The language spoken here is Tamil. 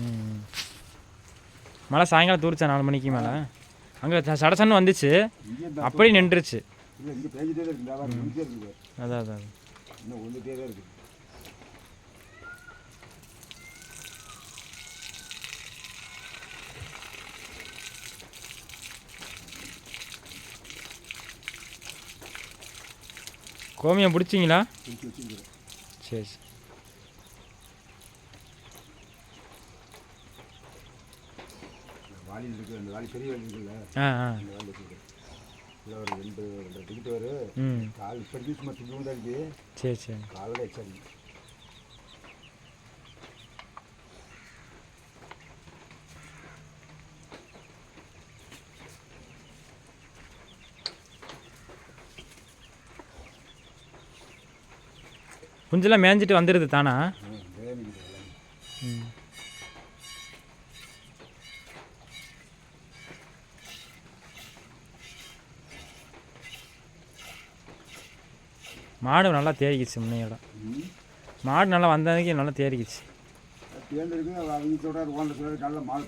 ம். மழை சாயங்காலம் தூரிச்சா 4 மணிக்கு மேலே அங்கே சடசன்னு வந்துச்சு, அப்படியே நின்றுச்சு. அதான் அதான் இன்னும் வந்துட்டே தான் இருக்குது. கோமியம் பிடிச்சிங்களா? சரி சரி. வாலியில் இருக்குது, அந்த வாலி பெரிய வாலி இருக்குல்ல, அந்த வாலி இருக்குது. இல்லை ஒரு 2 டிக்கெட் வரும். கால் இப்படி சும்மா துணி தான் இருக்குது. சரி சரி. காலையில் எச்சாங்க. குஞ்செல்லாம் மேய்ஞ்சிட்டு வந்துடுது தானா? மாடு நல்லா தேறிக்கிச்சு முன்னையோட. மாடு நல்லா வந்ததுக்கு நல்லா தேறிக்கிச்சு. தேர்ந்தெடுக்கு அவங்க சொல்கிறாரு ஓனர் சொல்கிறாரு காலைல மாடு